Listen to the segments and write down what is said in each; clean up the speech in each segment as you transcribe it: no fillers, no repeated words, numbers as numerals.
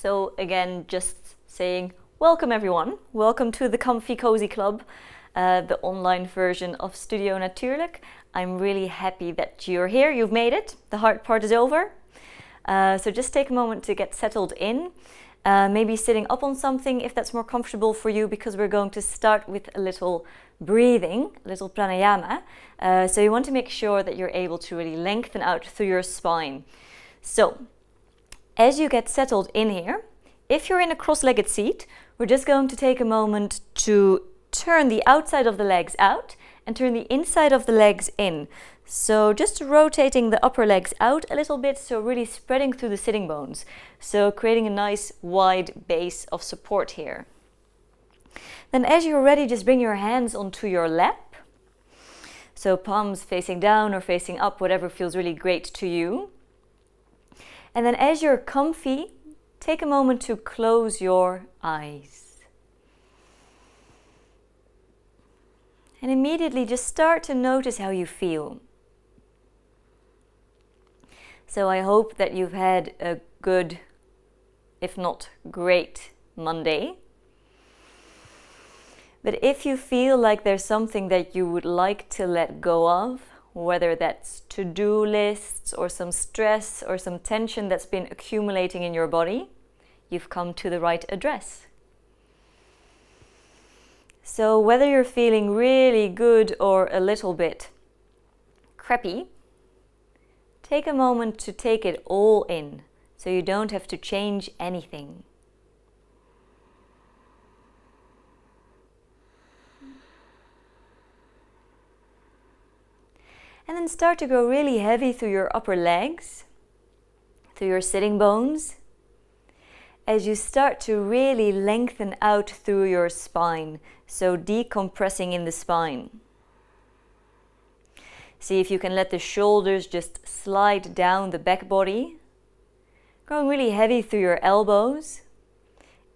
So again, just saying welcome everyone. Welcome to the Comfy Cozy Club, the online version of Studio Natuurlijk. I'm really happy that you're here. You've made it. The hard part is over. So just take a moment to get settled in. Maybe sitting up on something if that's more comfortable for you, because we're going to start with a little breathing, a little pranayama. So you want to make sure that you're able to really lengthen out through your spine. So as you get settled in here, if you're in a cross-legged seat, we're just going to take a moment to turn the outside of the legs out and turn the inside of the legs in. So just rotating the upper legs out a little bit, so really spreading through the sitting bones. So creating a nice wide base of support here. Then as you're ready, just bring your hands onto your lap. So palms facing down or facing up, whatever feels really great to you. And then as you're comfy, take a moment to close your eyes. And immediately just start to notice how you feel. So I hope that you've had a good, if not great, Monday. But if you feel like there's something that you would like to let go of, whether that's to-do lists or some stress or some tension that's been accumulating in your body, you've come to the right address. So whether you're feeling really good or a little bit crappy, take a moment to take it all in, so you don't have to change anything. And then start to go really heavy through your upper legs, through your sitting bones, as you start to really lengthen out through your spine, so decompressing in the spine. See if you can let the shoulders just slide down the back body, going really heavy through your elbows,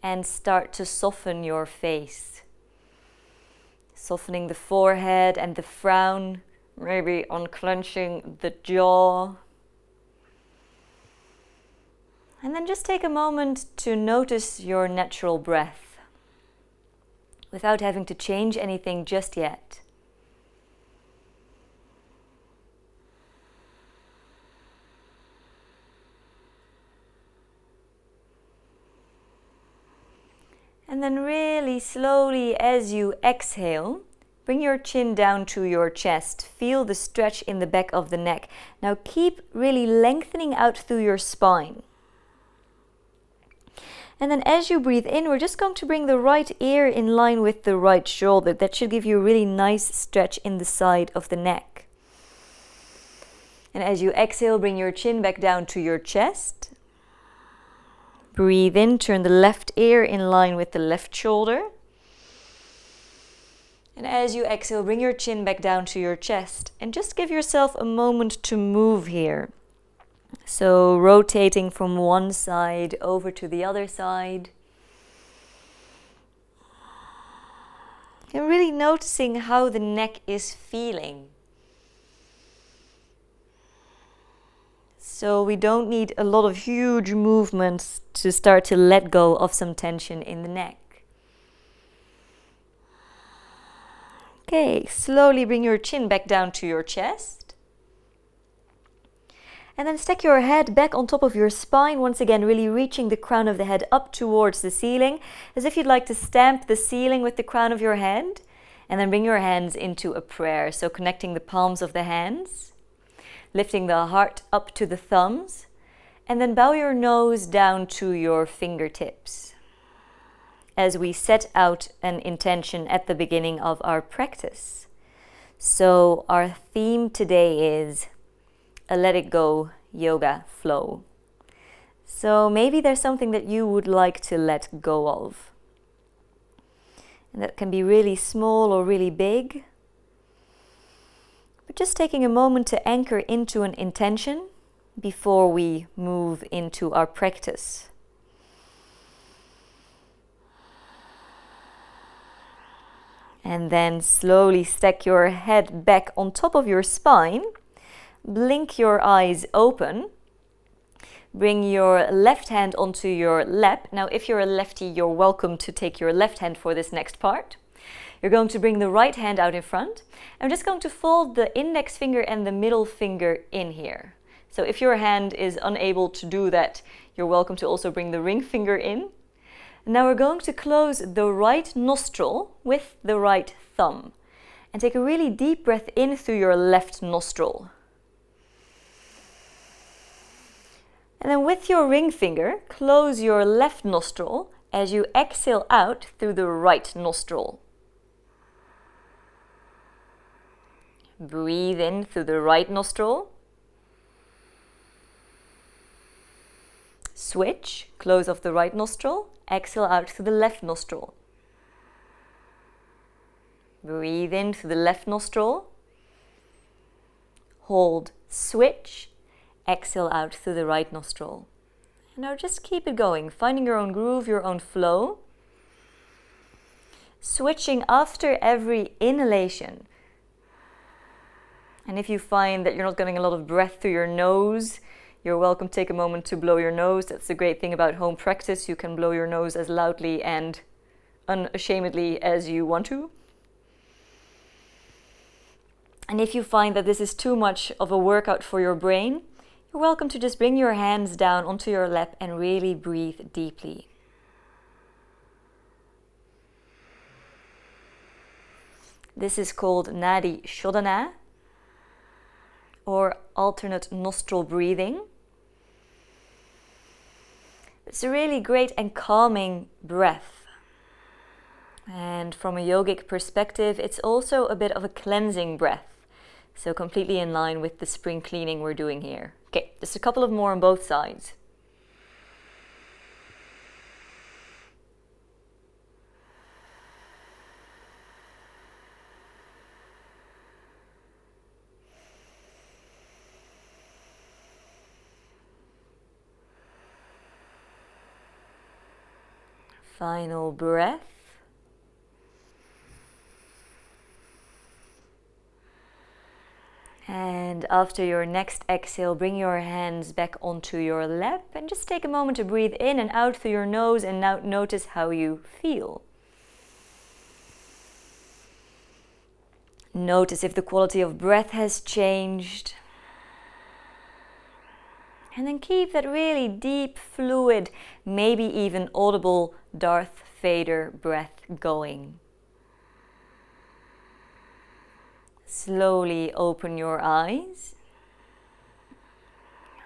and start to soften your face. Softening the forehead and the frown, maybe unclenching the jaw. And then just take a moment to notice your natural breath without having to change anything just yet. And then really slowly, as you exhale, bring your chin down to your chest. Feel the stretch in the back of the neck. Now keep really lengthening out through your spine. And then as you breathe in, we're just going to bring the right ear in line with the right shoulder. That should give you a really nice stretch in the side of the neck. And as you exhale, bring your chin back down to your chest. Breathe in, turn the left ear in line with the left shoulder. And as you exhale, bring your chin back down to your chest and just give yourself a moment to move here. So rotating from one side over to the other side. And really noticing how the neck is feeling. So we don't need a lot of huge movements to start to let go of some tension in the neck. Okay, slowly bring your chin back down to your chest. And then stack your head back on top of your spine, once again really reaching the crown of the head up towards the ceiling, as if you'd like to stamp the ceiling with the crown of your head. And then bring your hands into a prayer, so connecting the palms of the hands, lifting the heart up to the thumbs, and then bow your nose down to your fingertips, as we set out an intention at the beginning of our practice. So our theme today is a let it go yoga flow. So maybe there's something that you would like to let go of. And that can be really small or really big. But just taking a moment to anchor into an intention before we move into our practice. And then slowly stack your head back on top of your spine. Blink your eyes open. Bring your left hand onto your lap. Now, if you're a lefty, you're welcome to take your left hand for this next part. You're going to bring the right hand out in front. I'm just going to fold the index finger and the middle finger in here. So if your hand is unable to do that, you're welcome to also bring the ring finger in. Now we're going to close the right nostril with the right thumb. And take a really deep breath in through your left nostril. And then with your ring finger, close your left nostril as you exhale out through the right nostril. Breathe in through the right nostril. Switch, close off the right nostril, exhale out through the left nostril. Breathe in through the left nostril. Hold, switch, exhale out through the right nostril. And now just keep it going, finding your own groove, your own flow. Switching after every inhalation. And if you find that you're not getting a lot of breath through your nose, you're welcome to take a moment to blow your nose. That's the great thing about home practice. You can blow your nose as loudly and unashamedly as you want to. And if you find that this is too much of a workout for your brain, you're welcome to just bring your hands down onto your lap and really breathe deeply. This is called Nadi Shodhana, or alternate nostril breathing. It's a really great and calming breath. And from a yogic perspective, it's also a bit of a cleansing breath. So completely in line with the spring cleaning we're doing here. Okay, just a couple of more on both sides. Final breath. And after your next exhale, bring your hands back onto your lap and just take a moment to breathe in and out through your nose, and now notice how you feel. Notice if the quality of breath has changed. And then keep that really deep, fluid, maybe even audible Darth Vader breath going. Slowly open your eyes.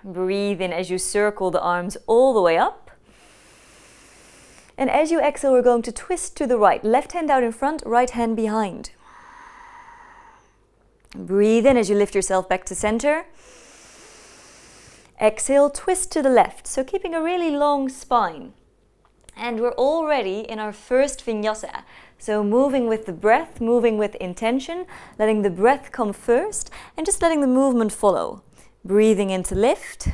Breathe in as you circle the arms all the way up. And as you exhale, we're going to twist to the right. Left hand out in front, right hand behind. Breathe in as you lift yourself back to center. Exhale, twist to the left. So keeping a really long spine. And we're already in our first vinyasa. So moving with the breath, moving with intention, letting the breath come first and just letting the movement follow. Breathing in to lift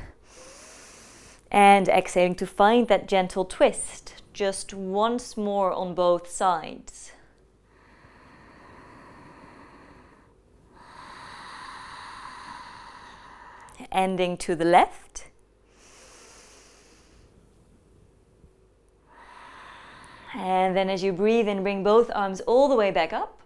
and exhaling to find that gentle twist. Just once more on both sides. Ending to the left. And then as you breathe in, bring both arms all the way back up.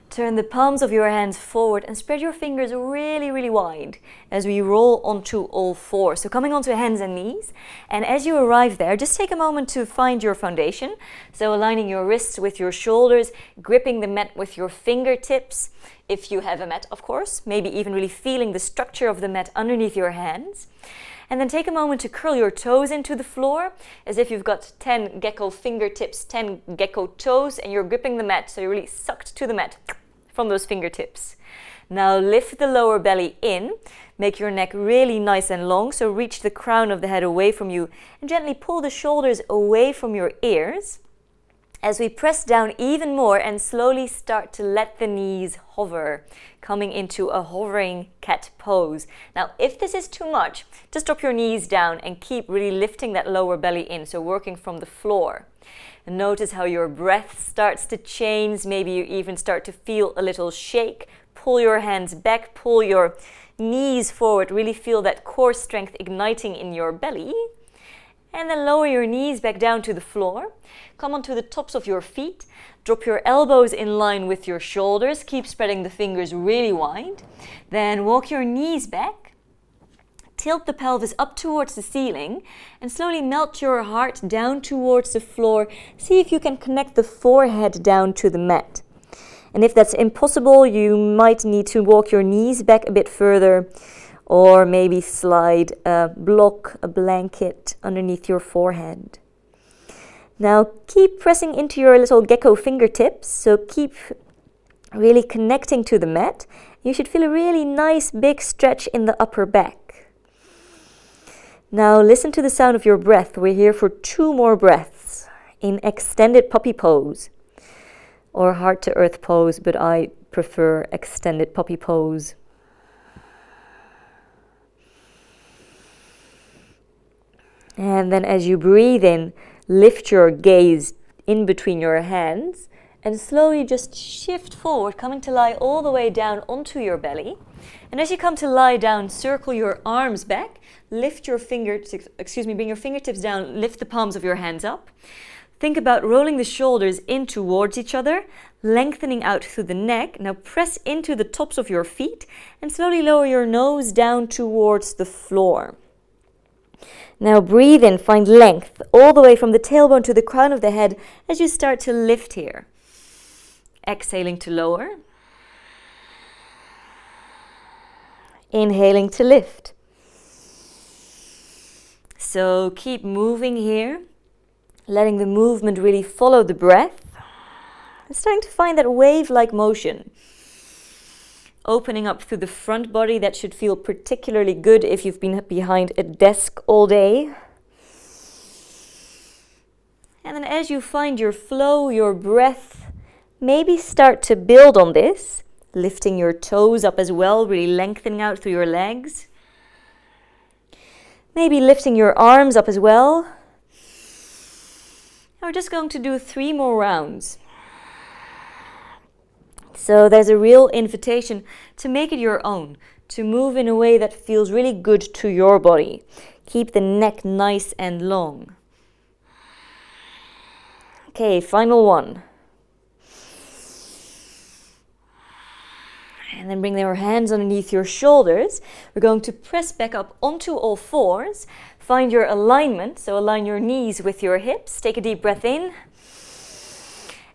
Turn the palms of your hands forward and spread your fingers really, really wide as we roll onto all fours. So coming onto hands and knees. And as you arrive there, just take a moment to find your foundation. So aligning your wrists with your shoulders, gripping the mat with your fingertips. If you have a mat, of course, maybe even really feeling the structure of the mat underneath your hands. And then take a moment to curl your toes into the floor as if you've got 10 gecko fingertips, 10 gecko toes, and you're gripping the mat. So you're really sucked to the mat from those fingertips. Now lift the lower belly in, make your neck really nice and long. So reach the crown of the head away from you and gently pull the shoulders away from your ears. As we press down even more and slowly start to let the knees hover, coming into a hovering cat pose. Now, if this is too much, just drop your knees down and keep really lifting that lower belly in, so working from the floor. And notice how your breath starts to change. Maybe you even start to feel a little shake, pull your hands back, pull your knees forward, really feel that core strength igniting in your belly. And then lower your knees back down to the floor. Come onto the tops of your feet. Drop your elbows in line with your shoulders. Keep spreading the fingers really wide. Then walk your knees back. Tilt the pelvis up towards the ceiling and slowly melt your heart down towards the floor. See if you can connect the forehead down to the mat. And if that's impossible, you might need to walk your knees back a bit further, or maybe slide a block, a blanket underneath your forehead. Now keep pressing into your little gecko fingertips, so keep really connecting to the mat. You should feel a really nice big stretch in the upper back. Now listen to the sound of your breath. We're here for 2 more breaths in extended puppy pose or heart to earth pose, but I prefer extended puppy pose. And then as you breathe in, lift your gaze in between your hands and slowly just shift forward, coming to lie all the way down onto your belly. And as you come to lie down, circle your arms back, lift your fingertips, bring your fingertips down, lift the palms of your hands up. Think about rolling the shoulders in towards each other, lengthening out through the neck. Now press into the tops of your feet and slowly lower your nose down towards the floor. Now breathe in, find length all the way from the tailbone to the crown of the head as you start to lift here. Exhaling to lower. Inhaling to lift. So keep moving here, letting the movement really follow the breath. And starting to find that wave-like motion. Opening up through the front body. That should feel particularly good if you've been behind a desk all day. And then as you find your flow, your breath, maybe start to build on this, lifting your toes up as well, really lengthening out through your legs. Maybe lifting your arms up as well. And we're just going to do 3 more rounds. So there's a real invitation to make it your own, to move in a way that feels really good to your body. Keep the neck nice and long. Okay, final one. And then bring your hands underneath your shoulders. We're going to press back up onto all fours. Find your alignment, so align your knees with your hips. Take a deep breath in.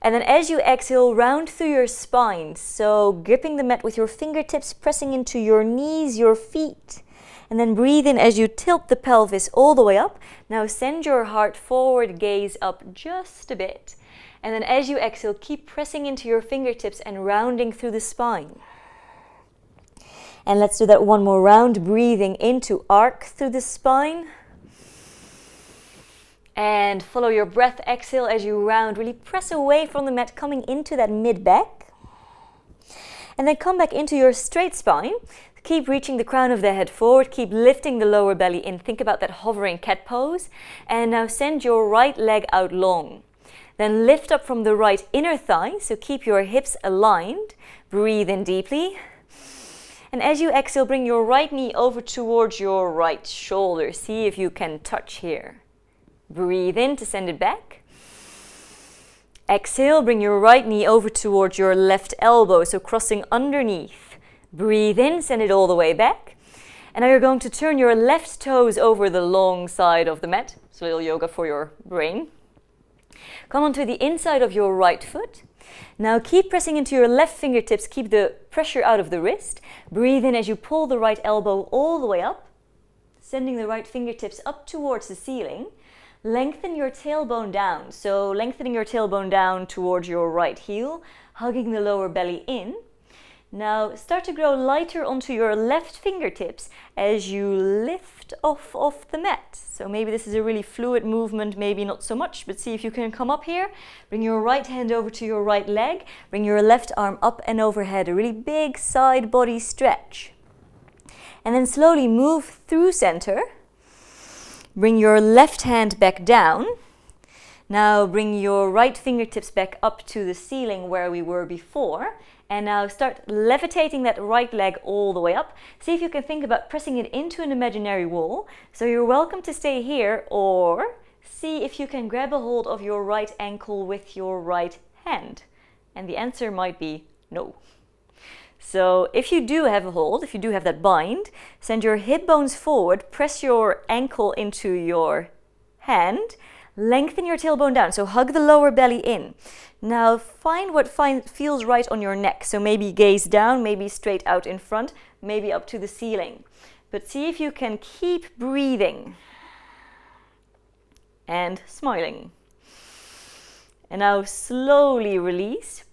And then as you exhale, round through your spine. So gripping the mat with your fingertips, pressing into your knees, your feet. And then breathe in as you tilt the pelvis all the way up. Now send your heart forward, gaze up just a bit. And then as you exhale, keep pressing into your fingertips and rounding through the spine. And let's do that one more round, breathing into arc through the spine. And follow your breath, exhale as you round, really press away from the mat, coming into that mid-back. And then come back into your straight spine. Keep reaching the crown of the head forward, keep lifting the lower belly in. Think about that hovering cat pose. And now send your right leg out long. Then lift up from the right inner thigh, so keep your hips aligned. Breathe in deeply. And as you exhale, bring your right knee over towards your right shoulder. See if you can touch here. Breathe in to send it back. Exhale, bring your right knee over towards your left elbow, so crossing underneath. Breathe in, send it all the way back. And now you're going to turn your left toes over the long side of the mat. It's a little yoga for your brain. Come onto the inside of your right foot. Now keep pressing into your left fingertips, keep the pressure out of the wrist. Breathe in as you pull the right elbow all the way up, sending the right fingertips up towards the ceiling. Lengthen your tailbone down, so lengthening your tailbone down towards your right heel, hugging the lower belly in. Now start to grow lighter onto your left fingertips as you lift off the mat. So maybe this is a really fluid movement, maybe not so much, but see if you can come up here. Bring your right hand over to your right leg, bring your left arm up and overhead, a really big side body stretch. And then slowly move through center. Bring your left hand back down. Now bring your right fingertips back up to the ceiling where we were before. And now start levitating that right leg all the way up. See if you can think about pressing it into an imaginary wall. So you're welcome to stay here, or see if you can grab a hold of your right ankle with your right hand. And the answer might be no. So if you do have a hold, if you do have that bind, send your hip bones forward, press your ankle into your hand, lengthen your tailbone down, so hug the lower belly in. Now find what feels right on your neck, so maybe gaze down, maybe straight out in front, maybe up to the ceiling. But see if you can keep breathing and smiling. And now slowly release.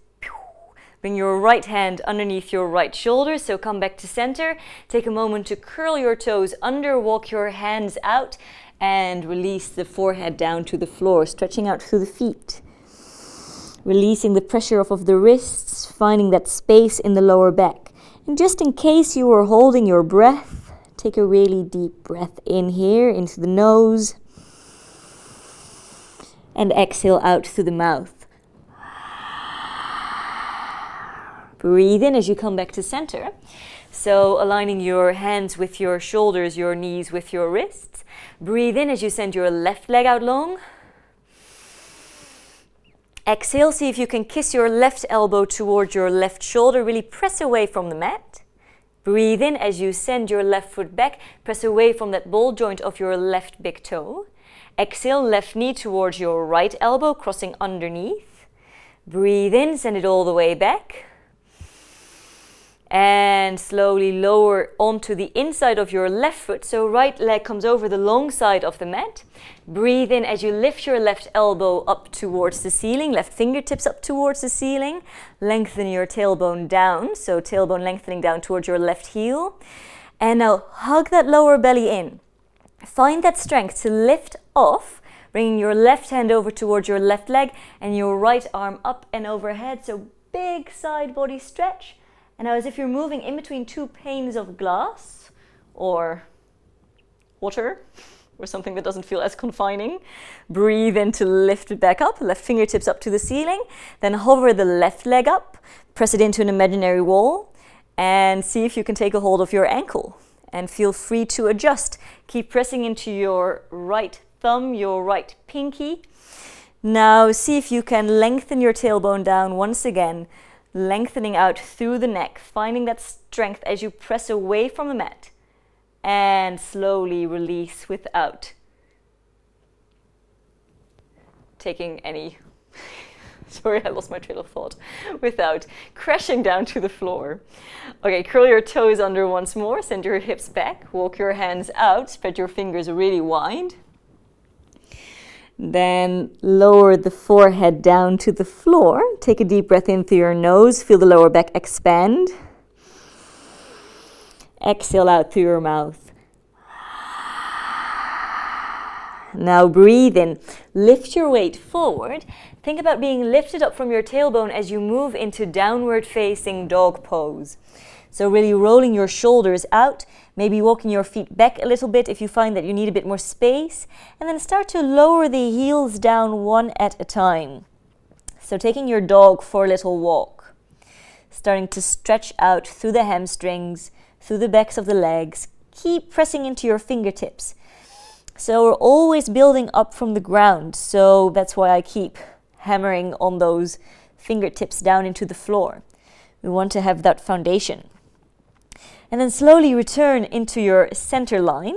Bring your right hand underneath your right shoulder, so come back to center. Take a moment to curl your toes under, walk your hands out, and release the forehead down to the floor, stretching out through the feet. Releasing the pressure off of the wrists, finding that space in the lower back. And just in case you were holding your breath, take a really deep breath in here, into the nose, and exhale out through the mouth. Breathe in as you come back to center. So aligning your hands with your shoulders, your knees with your wrists. Breathe in as you send your left leg out long. Exhale, see if you can kiss your left elbow towards your left shoulder. Really press away from the mat. Breathe in as you send your left foot back. Press away from that ball joint of your left big toe. Exhale, left knee towards your right elbow, crossing underneath. Breathe in, send it all the way back. And slowly lower onto the inside of your left foot, so right leg comes over the long side of the mat. Breathe in as you lift your left elbow up towards the ceiling, left fingertips up towards the ceiling. Lengthen your tailbone down, so tailbone lengthening down towards your left heel. And now hug that lower belly in. Find that strength to lift off, bringing your left hand over towards your left leg and your right arm up and overhead, so big side body stretch. And now as if you're moving in between two panes of glass or water or something that doesn't feel as confining. Breathe in to lift it back up, left fingertips up to the ceiling. Then hover the left leg up, press it into an imaginary wall, and see if you can take a hold of your ankle. And feel free to adjust. Keep pressing into your right thumb, your right pinky. Now see if you can lengthen your tailbone down once again, lengthening out through the neck, finding that strength as you press away from the mat. And slowly release without taking any, sorry, I lost my trail of thought, without crashing down to the floor. Okay, curl your toes under once more, send your hips back, walk your hands out, spread your fingers really wide. Then lower the forehead down to the floor. Take a deep breath in through your nose. Feel the lower back expand. Exhale out through your mouth. Now breathe in. Lift your weight forward. Think about being lifted up from your tailbone as you move into downward facing dog pose. So really rolling your shoulders out, maybe walking your feet back a little bit if you find that you need a bit more space, and then start to lower the heels down one at a time. So taking your dog for a little walk, starting to stretch out through the hamstrings, through the backs of the legs. Keep pressing into your fingertips. So we're always building up from the ground, so that's why I keep hammering on those fingertips down into the floor. We want to have that foundation. And then slowly return into your center line.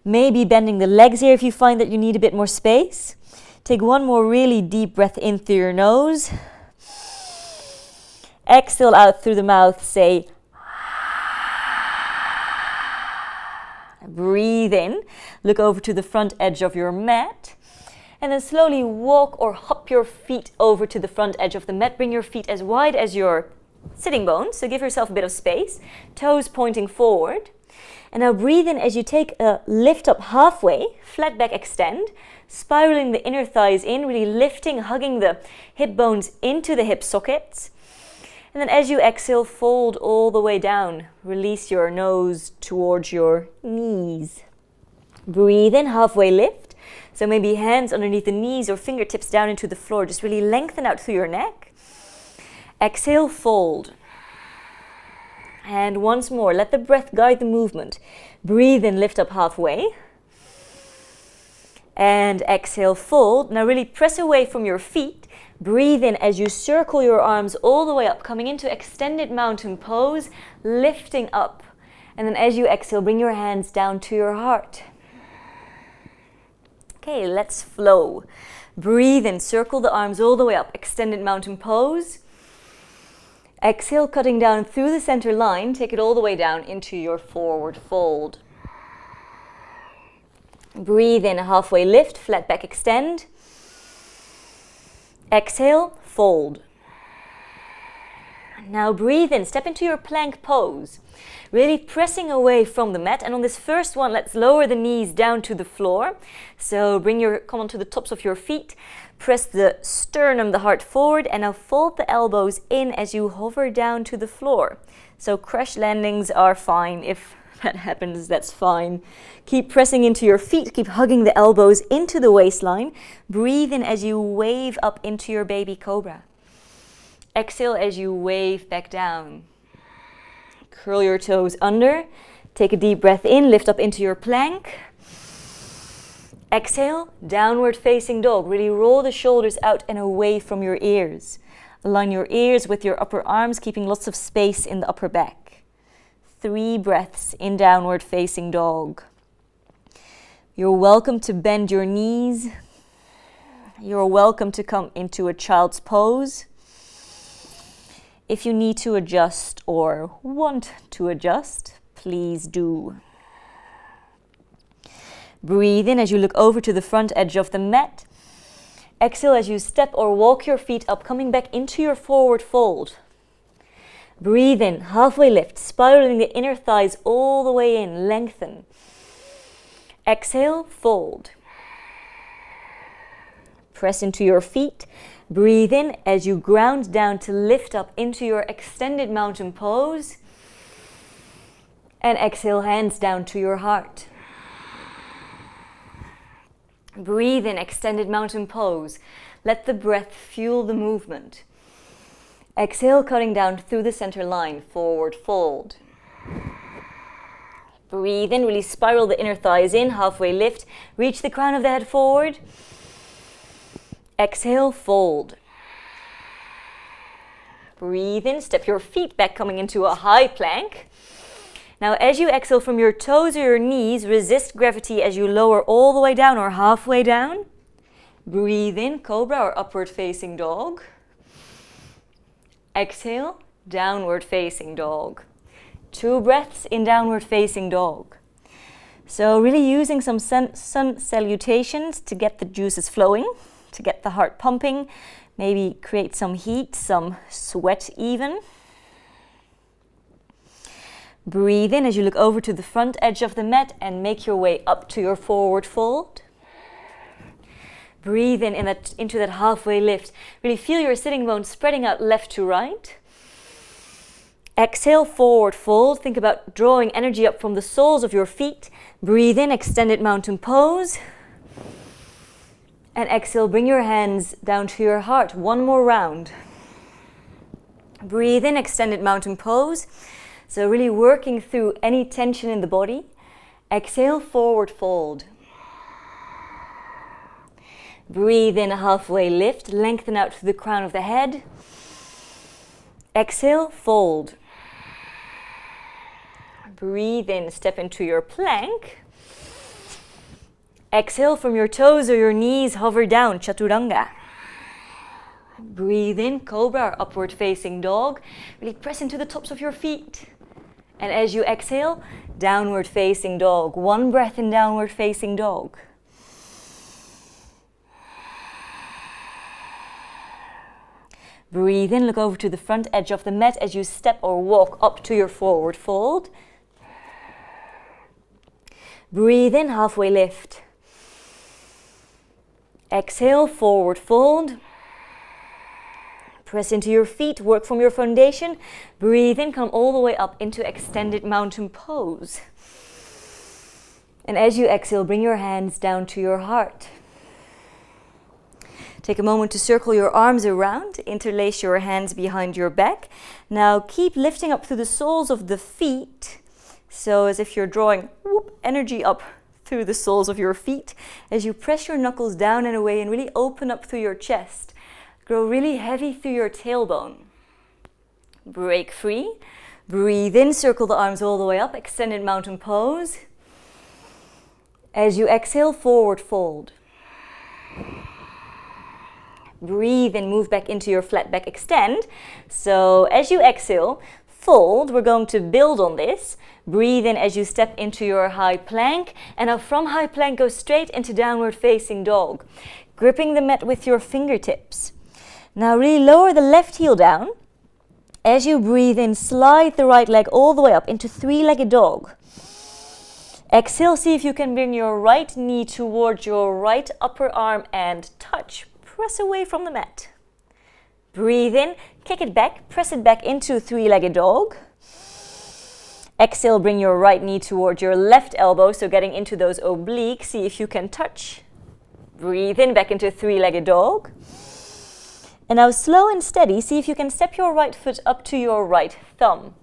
Maybe bending the legs here if you find that you need a bit more space. Take one more really deep breath in through your nose. Exhale out through the mouth, say breathe in. Look over to the front edge of your mat. And then slowly walk or hop your feet over to the front edge of the mat. Bring your feet as wide as your sitting bones, so give yourself a bit of space, toes pointing forward. And now breathe in as you take a lift up halfway, flat back extend, spiraling the inner thighs in, really lifting, hugging the hip bones into the hip sockets. And then as you exhale, fold all the way down, release your nose towards your knees. Breathe in, halfway lift, So maybe hands underneath the knees or fingertips down into the floor. Just really lengthen out through your neck. Exhale, fold. And once more, let the breath guide the movement. Breathe in, lift up halfway. And exhale, fold. Now really press away from your feet. Breathe in as you circle your arms all the way up, coming into extended mountain pose, lifting up. And then as you exhale, bring your hands down to your heart. Okay, let's flow. Breathe in, circle the arms all the way up, extended mountain pose. Exhale, cutting down through the center line, take it all the way down into your forward fold. Breathe in, halfway lift, flat back extend. Exhale, fold. Now breathe in, step into your plank pose. Really pressing away from the mat. And on this first one, let's lower the knees down to the floor. So come onto the tops of your feet. Press the sternum, the heart forward. And now fold the elbows in as you hover down to the floor. So crash landings are fine. If that happens, that's fine. Keep pressing into your feet. Keep hugging the elbows into the waistline. Breathe in as you wave up into your baby cobra. Exhale as you wave back down. Curl your toes under. Take a deep breath in, lift up into your plank. Exhale, downward facing dog. Really roll the shoulders out and away from your ears. Align your ears with your upper arms, keeping lots of space in the upper back. 3 breaths in downward facing dog. You're welcome to bend your knees. You're welcome to come into a child's pose. If you need to adjust or want to adjust, please do. Breathe in as you look over to the front edge of the mat. Exhale as you step or walk your feet up, coming back into your forward fold. Breathe in, halfway lift, spiraling the inner thighs all the way in, lengthen. Exhale, fold. Press into your feet. Breathe in as you ground down to lift up into your extended mountain pose. And exhale, hands down to your heart. Breathe in, extended mountain pose. Let the breath fuel the movement. Exhale, cutting down through the center line, forward fold. Breathe in, really spiral the inner thighs in, halfway lift. Reach the crown of the head forward. Exhale, fold. Breathe in, step your feet back, coming into a high plank. Now as you exhale from your toes or your knees, resist gravity as you lower all the way down or halfway down. Breathe in, cobra or upward facing dog. Exhale, downward facing dog. 2 breaths in downward facing dog. So really using some sun salutations to get the juices flowing, to get the heart pumping, maybe create some heat, some sweat even. Breathe in as you look over to the front edge of the mat and make your way up to your forward fold. Breathe in into that halfway lift. Really feel your sitting bones spreading out left to right. Exhale, forward fold. Think about drawing energy up from the soles of your feet. Breathe in, extended mountain pose. And exhale, bring your hands down to your heart. 1 more round. Breathe in, extended mountain pose. So really working through any tension in the body. Exhale, forward fold. Breathe in, halfway lift. Lengthen out through the crown of the head. Exhale, fold. Breathe in, step into your plank. Exhale from your toes or your knees, hover down, chaturanga. Breathe in, cobra or upward facing dog. Really press into the tops of your feet. And as you exhale, downward facing dog. 1 breath in downward facing dog. Breathe in, look over to the front edge of the mat as you step or walk up to your forward fold. Breathe in, halfway lift. Exhale, forward fold. Press into your feet, work from your foundation. Breathe in, come all the way up into extended mountain pose. And as you exhale, bring your hands down to your heart. Take a moment to circle your arms around, interlace your hands behind your back. Now keep lifting up through the soles of the feet, so as if you're drawing energy up through the soles of your feet as you press your knuckles down and away and really open up through your chest. Grow really heavy through your tailbone. Break free. Breathe in, circle the arms all the way up, extended mountain pose. As you exhale, forward fold. Breathe and move back into your flat back extend. So as you exhale, fold. We're going to build on this. Breathe in as you step into your high plank. And now from high plank, go straight into downward facing dog. Gripping the mat with your fingertips. Now really lower the left heel down. As you breathe in, slide the right leg all the way up into three-legged dog. Exhale, see if you can bring your right knee towards your right upper arm and touch. Press away from the mat. Breathe in, kick it back, press it back into three-legged dog. Exhale, bring your right knee towards your left elbow, so getting into those obliques. See if you can touch. Breathe in, back into three-legged dog. And now slow and steady, see if you can step your right foot up to your right thumb.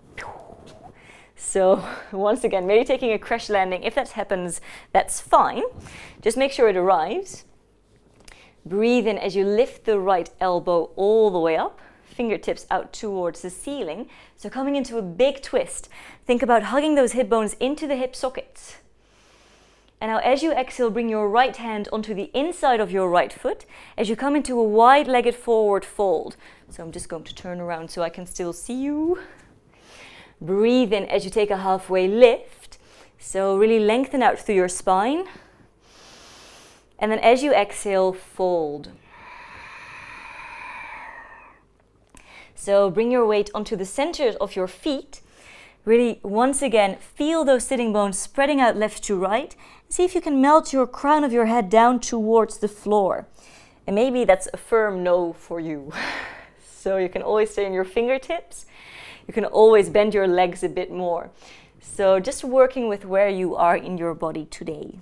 So once again, maybe taking a crash landing. If that happens, that's fine. Just make sure it arrives. Breathe in as you lift the right elbow all the way up, fingertips out towards the ceiling. So coming into a big twist. Think about hugging those hip bones into the hip sockets. And now as you exhale, bring your right hand onto the inside of your right foot as you come into a wide-legged forward fold. So I'm just going to turn around so I can still see you. Breathe in as you take a halfway lift. So really lengthen out through your spine. And then as you exhale, fold. So bring your weight onto the centers of your feet. Really, once again, feel those sitting bones spreading out left to right. See if you can melt your crown of your head down towards the floor. And maybe that's a firm no for you. So you can always stay on your fingertips. You can always bend your legs a bit more. So just working with where you are in your body today.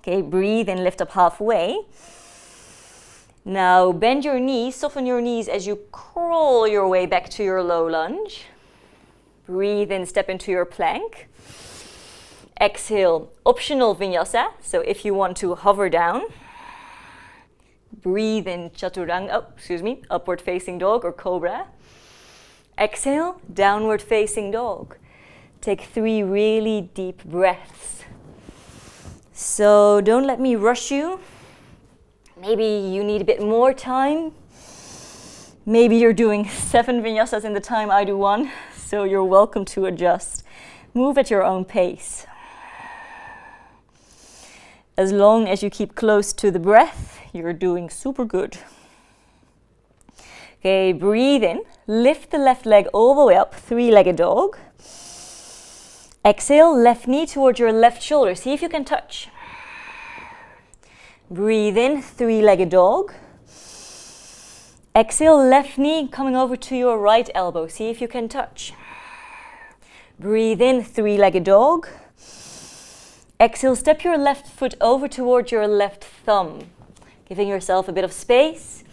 Okay, breathe and lift up halfway. Now bend your knees, soften your knees as you crawl your way back to your low lunge. Breathe in, step into your plank. Exhale, optional vinyasa. So if you want to hover down. Breathe in chaturanga, upward facing dog or cobra. Exhale, downward facing dog. Take 3 really deep breaths. So don't let me rush you. Maybe you need a bit more time. Maybe you're doing 7 vinyasas in the time I do 1, so you're welcome to adjust. Move at your own pace. As long as you keep close to the breath, you're doing super good. Okay, breathe in. Lift the left leg all the way up, three-legged dog. Exhale, left knee towards your left shoulder. See if you can touch. Breathe in, three-legged dog. Exhale, left knee coming over to your right elbow. See if you can touch. Breathe in, three-legged dog. Exhale, step your left foot over towards your left thumb. Giving yourself a bit of space.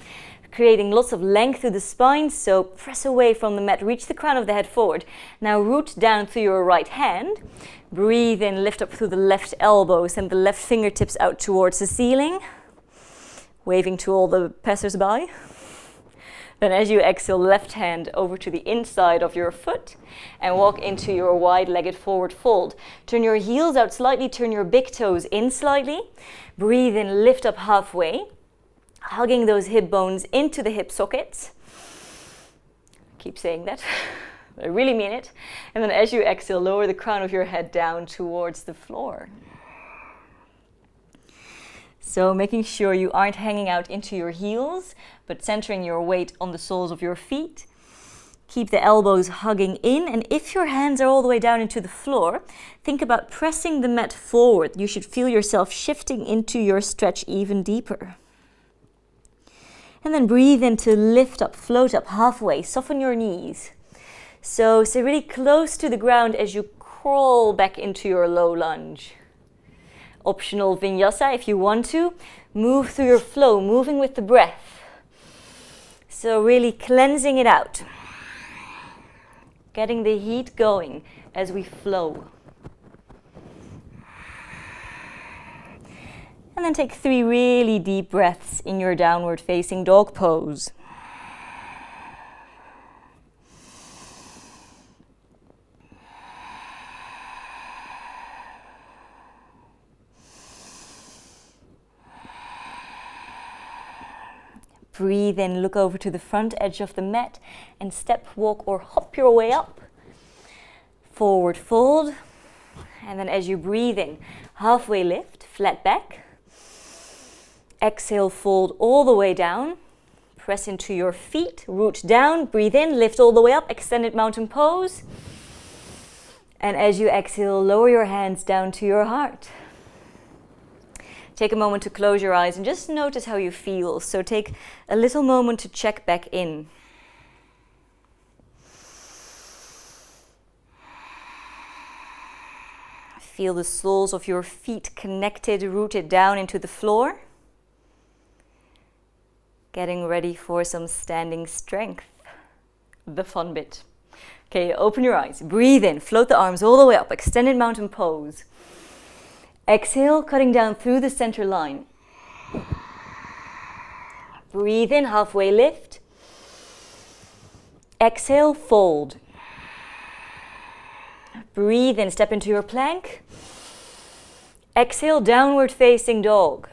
Creating lots of length through the spine, so press away from the mat, reach the crown of the head forward. Now root down through your right hand. Breathe in, lift up through the left elbow, send the left fingertips out towards the ceiling. Waving to all the passersby. Then as you exhale, left hand over to the inside of your foot and walk into your wide-legged forward fold. Turn your heels out slightly, turn your big toes in slightly. Breathe in, lift up halfway. Hugging those hip bones into the hip sockets. Keep saying that, but I really mean it. And then as you exhale, lower the crown of your head down towards the floor. So making sure you aren't hanging out into your heels, but centering your weight on the soles of your feet. Keep the elbows hugging in, and if your hands are all the way down into the floor, think about pressing the mat forward. You should feel yourself shifting into your stretch even deeper. And then breathe in to lift up, float up halfway, soften your knees. So stay really close to the ground as you crawl back into your low lunge. Optional vinyasa if you want to. Move through your flow, moving with the breath. So really cleansing it out. Getting the heat going as we flow. And then take 3 really deep breaths in your downward facing dog pose. Breathe in, look over to the front edge of the mat and step, walk or hop your way up. Forward fold. And then as you breathe in, halfway lift, flat back. Exhale, fold all the way down. Press into your feet, root down, breathe in, lift all the way up, extended mountain pose. And as you exhale, lower your hands down to your heart. Take a moment to close your eyes and just notice how you feel. So take a little moment to check back in. Feel the soles of your feet connected, rooted down into the floor. Getting ready for some standing strength, the fun bit. Okay, open your eyes, breathe in, float the arms all the way up, extended mountain pose. Exhale, cutting down through the center line. Breathe in, halfway lift. Exhale, fold. Breathe in, step into your plank. Exhale, downward facing dog.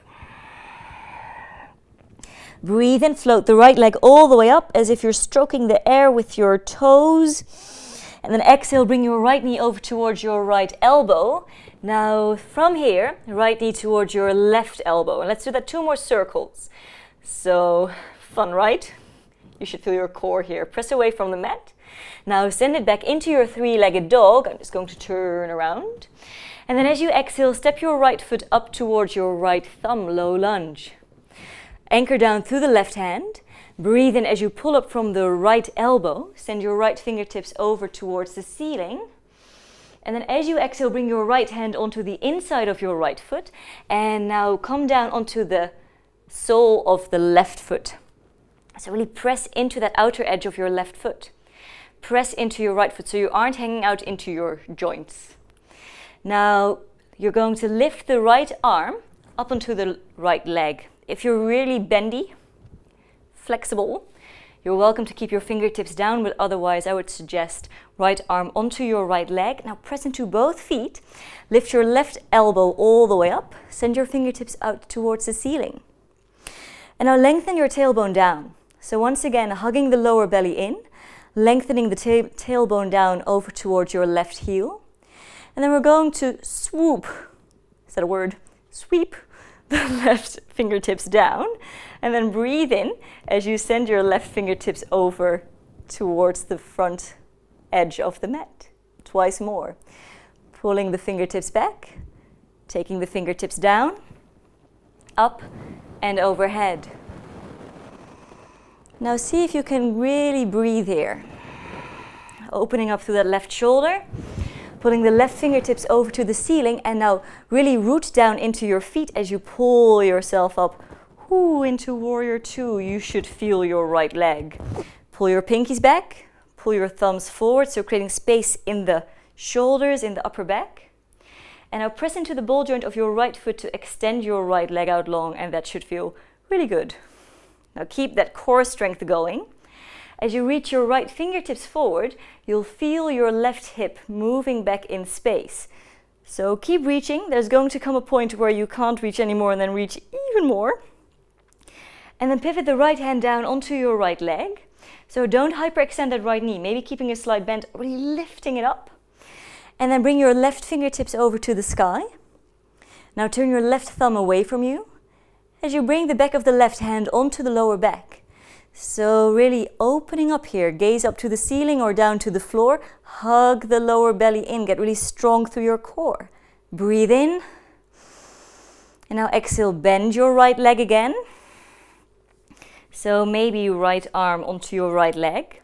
Breathe in, float the right leg all the way up as if you're stroking the air with your toes. And then exhale, bring your right knee over towards your right elbow. Now from here, right knee towards your left elbow. And let's do that 2 more circles. So fun, right? You should feel your core here. Press away from the mat. Now send it back into your 3-legged dog. I'm just going to turn around. And then as you exhale, step your right foot up towards your right thumb, low lunge. Anchor down through the left hand. Breathe in as you pull up from the right elbow. Send your right fingertips over towards the ceiling. And then as you exhale, bring your right hand onto the inside of your right foot. And now come down onto the sole of the left foot. So really press into that outer edge of your left foot. Press into your right foot so you aren't hanging out into your joints. Now you're going to lift the right arm up onto the right leg. If you're really bendy, flexible, you're welcome to keep your fingertips down, but otherwise I would suggest right arm onto your right leg. Now press into both feet, lift your left elbow all the way up, send your fingertips out towards the ceiling. And now lengthen your tailbone down. So once again, hugging the lower belly in, lengthening the tailbone down over towards your left heel. And then we're going to swoop, is that a word? Sweep the left fingertips down, and then breathe in as you send your left fingertips over towards the front edge of the mat. Twice more. Pulling the fingertips back, taking the fingertips down, up and overhead. Now see if you can really breathe here. Opening up through that left shoulder. Putting the left fingertips over to the ceiling, and now really root down into your feet as you pull yourself up into Warrior 2. You should feel your right leg. Pull your pinkies back, pull your thumbs forward, so creating space in the shoulders, in the upper back. And now press into the ball joint of your right foot to extend your right leg out long, and that should feel really good. Now keep that core strength going. As you reach your right fingertips forward, you'll feel your left hip moving back in space. So keep reaching. There's going to come a point where you can't reach anymore, and then reach even more. And then pivot the right hand down onto your right leg. So don't hyperextend that right knee, maybe keeping a slight bend, really lifting it up. And then bring your left fingertips over to the sky. Now turn your left thumb away from you as you bring the back of the left hand onto the lower back. So really opening up here, gaze up to the ceiling or down to the floor, hug the lower belly in, get really strong through your core. Breathe in, and now exhale, bend your right leg again. So maybe right arm onto your right leg,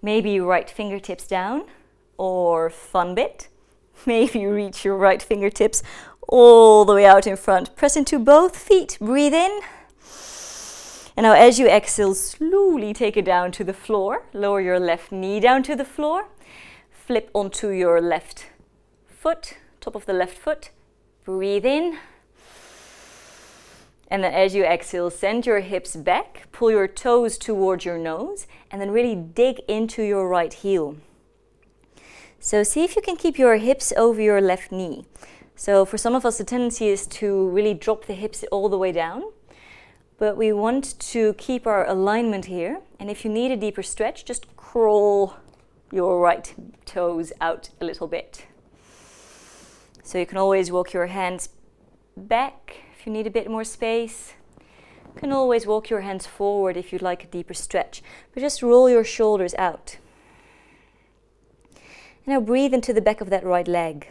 maybe right fingertips down, or fun bit, maybe reach your right fingertips all the way out in front. Press into both feet, breathe in. And now as you exhale, slowly take it down to the floor. Lower your left knee down to the floor. Flip onto your left foot, top of the left foot. Breathe in. And then as you exhale, send your hips back, pull your toes towards your nose, and then really dig into your right heel. So see if you can keep your hips over your left knee. So for some of us, the tendency is to really drop the hips all the way down. But we want to keep our alignment here. And if you need a deeper stretch, just crawl your right toes out a little bit. So you can always walk your hands back if you need a bit more space. You can always walk your hands forward if you'd like a deeper stretch. But just roll your shoulders out. And now breathe into the back of that right leg.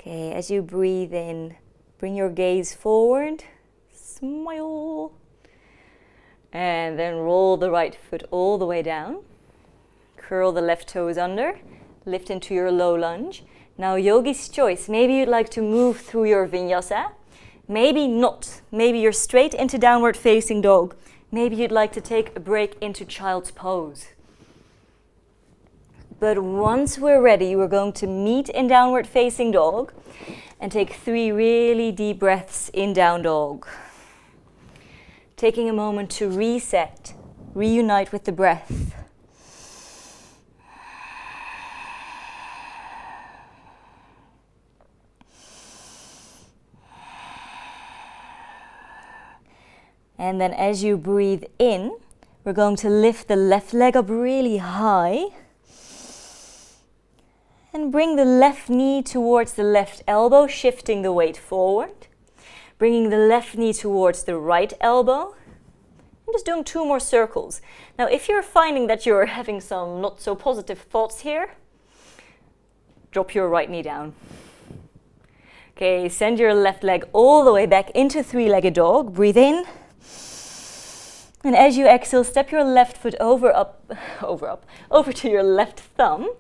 Okay, as you breathe in, bring your gaze forward, smile, and then roll the right foot all the way down. Curl the left toes under, lift into your low lunge. Now yogi's choice, maybe you'd like to move through your vinyasa, maybe not. Maybe you're straight into downward facing dog. Maybe you'd like to take a break into child's pose. But once we're ready, we're going to meet in downward facing dog and take 3 really deep breaths in down dog. Taking a moment to reset, reunite with the breath. And then as you breathe in, we're going to lift the left leg up really high. And bring the left knee towards the left elbow, shifting the weight forward. Bringing the left knee towards the right elbow. And just doing 2 more circles. Now, if you're finding that you're having some not so positive thoughts here, drop your right knee down. Okay, send your left leg all the way back into 3-legged dog. Breathe in. And as you exhale, step your left foot over to your left thumb.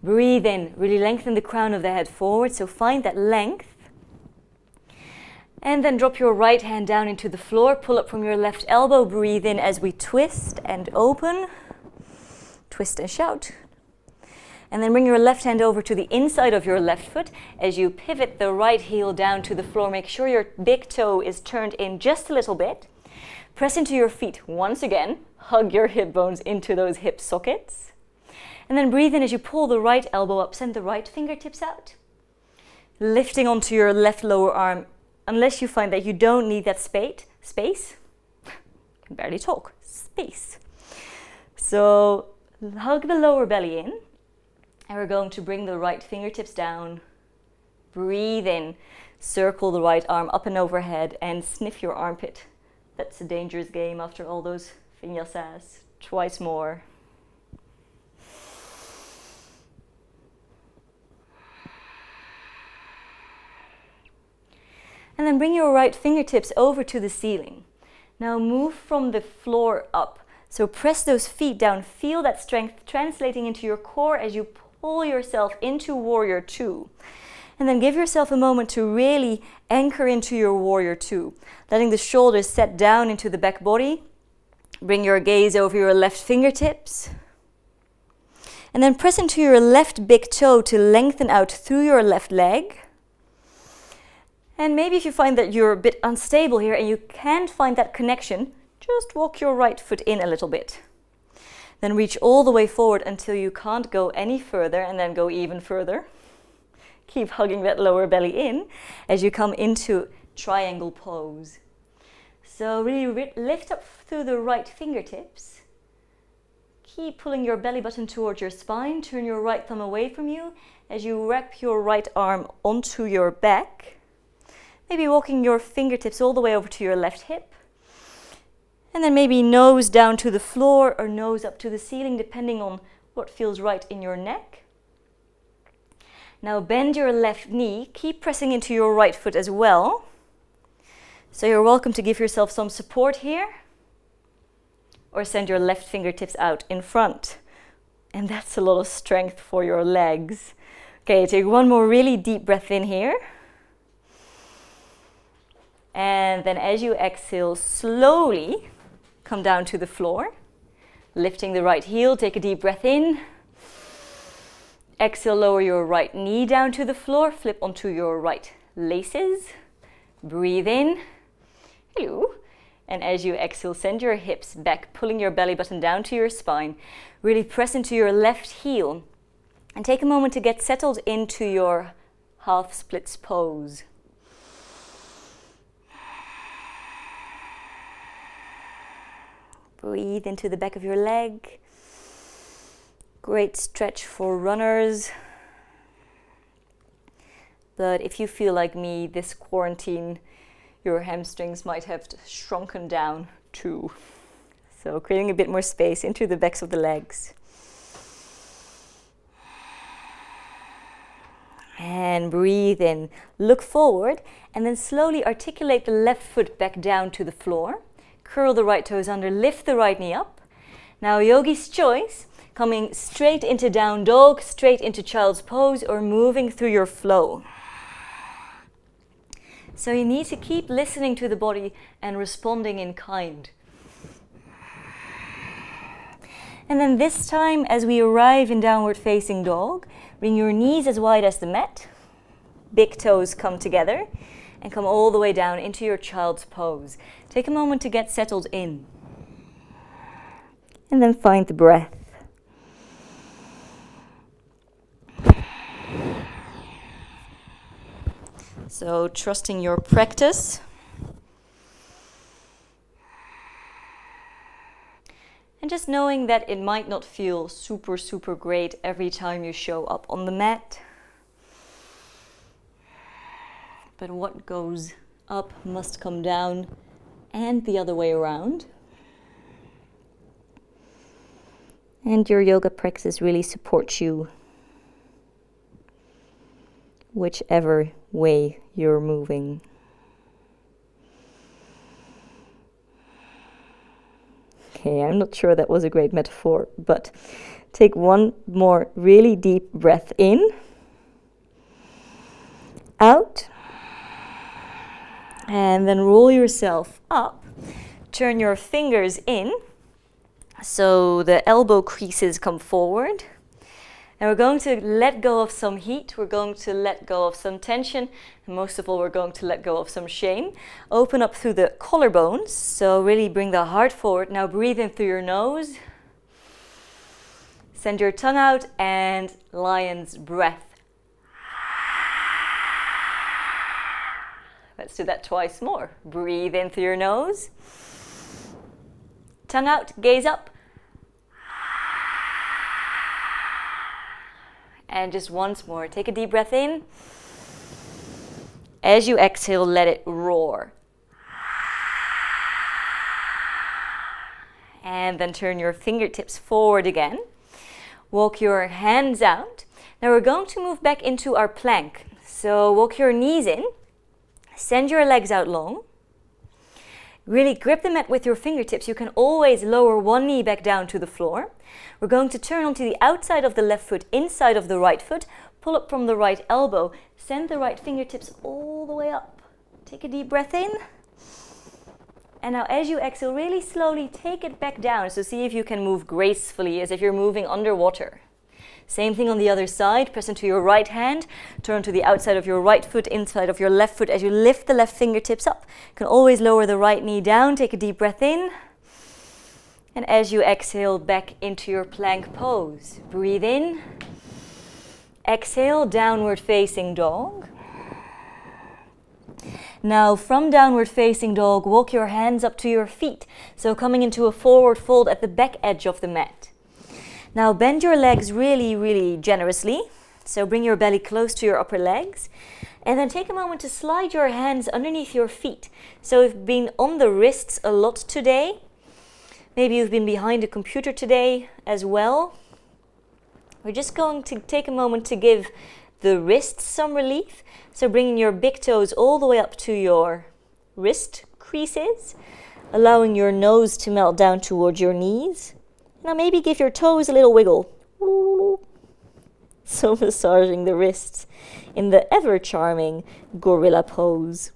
Breathe in, really lengthen the crown of the head forward, so find that length. And then drop your right hand down into the floor, pull up from your left elbow, breathe in as we twist and open. Twist and shout. And then bring your left hand over to the inside of your left foot. As you pivot the right heel down to the floor, make sure your big toe is turned in just a little bit. Press into your feet once again, hug your hip bones into those hip sockets. And then breathe in as you pull the right elbow up, send the right fingertips out. Lifting onto your left lower arm, unless you find that you don't need that space. I can barely talk, space. So hug the lower belly in, and we're going to bring the right fingertips down. Breathe in, circle the right arm up and overhead, and sniff your armpit. That's a dangerous game after all those vinyasas. Twice more. And then bring your right fingertips over to the ceiling. Now move from the floor up. So press those feet down. Feel that strength translating into your core as you pull yourself into Warrior 2. And then give yourself a moment to really anchor into your Warrior 2. Letting the shoulders set down into the back body. Bring your gaze over your left fingertips. And then press into your left big toe to lengthen out through your left leg. And maybe if you find that you're a bit unstable here and you can't find that connection, just walk your right foot in a little bit. Then reach all the way forward until you can't go any further, and then go even further. Keep hugging that lower belly in as you come into triangle pose. So really lift up through the right fingertips. Keep pulling your belly button towards your spine. Turn your right thumb away from you as you wrap your right arm onto your back. Maybe walking your fingertips all the way over to your left hip. And then maybe nose down to the floor or nose up to the ceiling, depending on what feels right in your neck. Now bend your left knee. Keep pressing into your right foot as well. So you're welcome to give yourself some support here. or send your left fingertips out in front. And that's a lot of strength for your legs. Okay, take one more really deep breath in here. And then as you exhale, slowly come down to the floor. Lifting the right heel, take a deep breath in. Exhale, lower your right knee down to the floor. Flip onto your right laces. Breathe in. Hello. And as you exhale, send your hips back, pulling your belly button down to your spine. Really press into your left heel. And take a moment to get settled into your half splits pose. Breathe into the back of your leg. Great stretch for runners. But if you feel like me, this quarantine, your hamstrings might have shrunken down too. So creating a bit more space into the backs of the legs. And breathe in. Look forward and then slowly articulate the left foot back down to the floor. Curl the right toes under, lift the right knee up. Now yogi's choice, coming straight into down dog, straight into child's pose, or moving through your flow. So you need to keep listening to the body and responding in kind. And then this time, as we arrive in downward facing dog, bring your knees as wide as the mat. Big toes come together and come all the way down into your child's pose. Take a moment to get settled in. And then find the breath. So trusting your practice. And just knowing that it might not feel super great every time you show up on the mat. But what goes up must come down, and the other way around. And your yoga practice really supports you, whichever way you're moving. Okay, I'm not sure that was a great metaphor, but take one more really deep breath in, out. And then roll yourself up, turn your fingers in, so the elbow creases come forward. And we're going to let go of some heat, we're going to let go of some tension, and most of all we're going to let go of some shame. Open up through the collarbones, so really bring the heart forward. Now breathe in through your nose. Send your tongue out and lion's breath. Let's do that twice more. Breathe in through your nose. Tongue out, gaze up. And just once more, take a deep breath in. As you exhale, let it roar. And then turn your fingertips forward again. Walk your hands out. Now we're going to move back into our plank. So walk your knees in. Send your legs out long. Really grip the mat with your fingertips. You can always lower one knee back down to the floor. We're going to turn onto the outside of the left foot, inside of the right foot. Pull up from the right elbow. Send the right fingertips all the way up. Take a deep breath in. And now as you exhale, really slowly take it back down. So see if you can move gracefully as if you're moving underwater. Same thing on the other side. Press into your right hand. Turn to the outside of your right foot, inside of your left foot. As you lift the left fingertips up, you can always lower the right knee down. Take a deep breath in. And as you exhale, back into your plank pose. Breathe in. Exhale, downward facing dog. Now from downward facing dog, walk your hands up to your feet. So coming into a forward fold at the back edge of the mat. Now bend your legs really generously. So bring your belly close to your upper legs. And then take a moment to slide your hands underneath your feet. So you've been on the wrists a lot today. Maybe you've been behind a computer today as well. We're just going to take a moment to give the wrists some relief. So bringing your big toes all the way up to your wrist creases. allowing your nose to melt down towards your knees. Now maybe give your toes a little wiggle. So massaging the wrists in the ever-charming gorilla pose.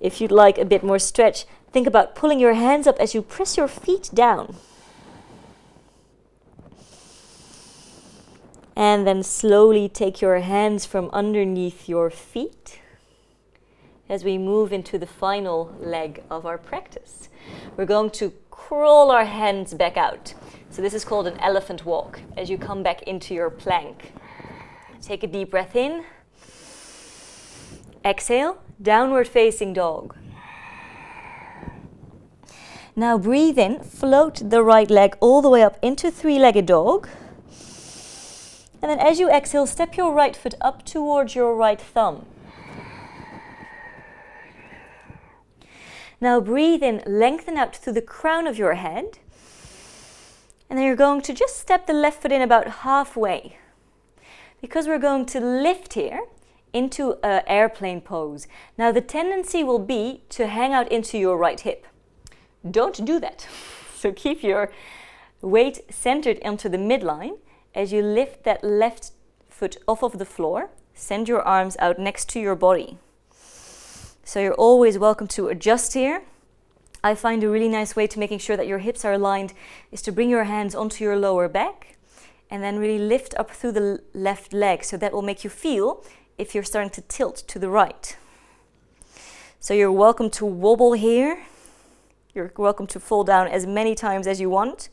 If you'd like a bit more stretch, think about pulling your hands up as you press your feet down. And then slowly take your hands from underneath your feet as we move into the final leg of our practice. We're going to crawl our hands back out. So this is called an elephant walk as you come back into your plank. Take a deep breath in. Exhale, downward facing dog. Now breathe in, float the right leg all the way up into three-legged dog. And then as you exhale, step your right foot up towards your right thumb. Now breathe in, lengthen out through the crown of your head. And then you're going to just step the left foot in about halfway. Because we're going to lift here into an airplane pose. Now the tendency will be to hang out into your right hip. Don't do that. So keep your weight centered onto the midline. As you lift that left foot off of the floor, send your arms out next to your body. So you're always welcome to adjust here. I find a really nice way to making sure that your hips are aligned is to bring your hands onto your lower back and then really lift up through the left leg. So that will make you feel if you're starting to tilt to the right. So you're welcome to wobble here. You're welcome to fall down as many times as you want.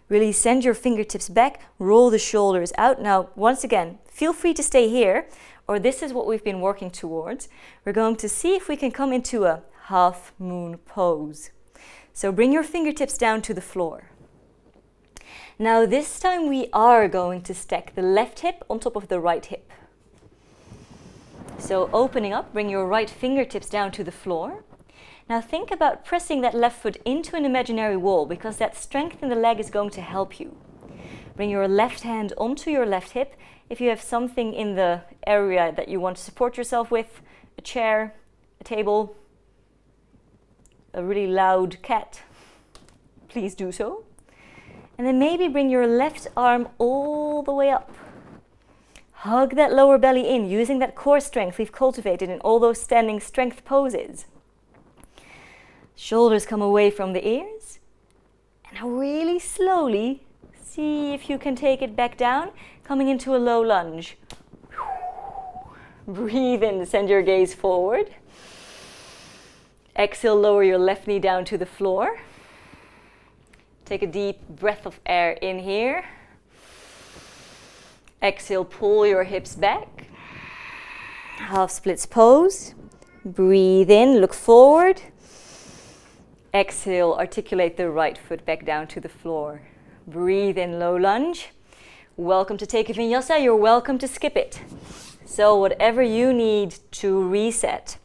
Really send your fingertips back, roll the shoulders out. Now, once again, feel free to stay here, or this is what we've been working towards. We're going to see if we can come into a half moon pose. So bring your fingertips down to the floor. Now this time we are going to stack the left hip on top of the right hip. So opening up, bring your right fingertips down to the floor. Now think about pressing that left foot into an imaginary wall because that strength in the leg is going to help you. Bring your left hand onto your left hip. If you have something in the area that you want to support yourself with, a chair, a table, a really loud cat, please do so. And then maybe bring your left arm all the way up. Hug that lower belly in using that core strength we've cultivated in all those standing strength poses. Shoulders come away from the ears. And now really slowly, see if you can take it back down, coming into a low lunge. Breathe in, send your gaze forward. Exhale, lower your left knee down to the floor. Take a deep breath of air in here. Exhale, pull your hips back. Half splits pose. Breathe in, look forward. Exhale, articulate the right foot back down to the floor. Breathe in, low lunge. Welcome to take a vinyasa, you're welcome to skip it. So whatever you need to reset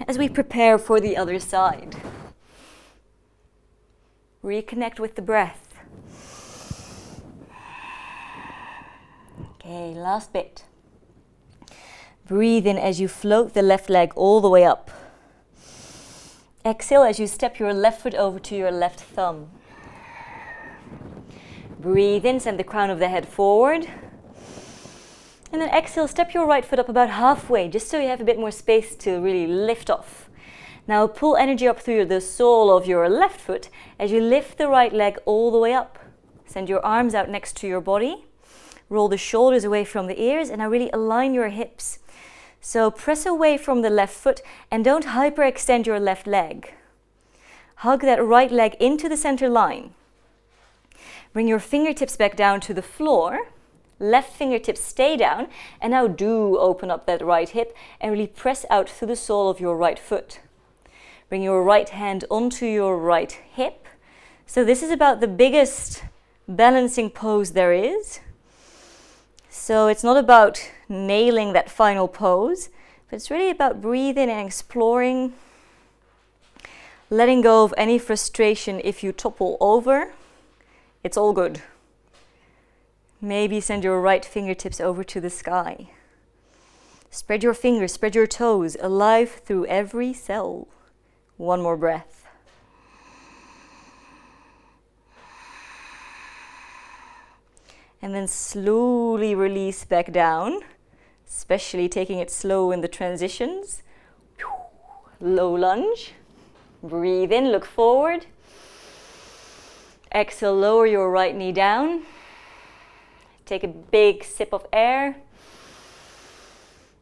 as we prepare for the other side. Reconnect with the breath. Okay, last bit. Breathe in as you float the left leg all the way up. Exhale as you step your left foot over to your left thumb. Breathe in, send the crown of the head forward. And then exhale, step your right foot up about halfway, just so you have a bit more space to really lift off. Now pull energy up through the sole of your left foot as you lift the right leg all the way up. Send your arms out next to your body. Roll the shoulders away from the ears and now really align your hips. So press away from the left foot and don't hyperextend your left leg. Hug that right leg into the center line. Bring your fingertips back down to the floor. Left fingertips stay down and now do open up that right hip and really press out through the sole of your right foot. Bring your right hand onto your right hip. So this is about the biggest balancing pose there is. So it's not about nailing that final pose, but it's really about breathing and exploring, letting go of any frustration if you topple over. It's all good. Maybe send your right fingertips over to the sky. Spread your fingers, spread your toes, alive through every cell. One more breath. And then slowly release back down, especially taking it slow in the transitions. Low lunge. Breathe in, look forward. Exhale, lower your right knee down. Take a big sip of air.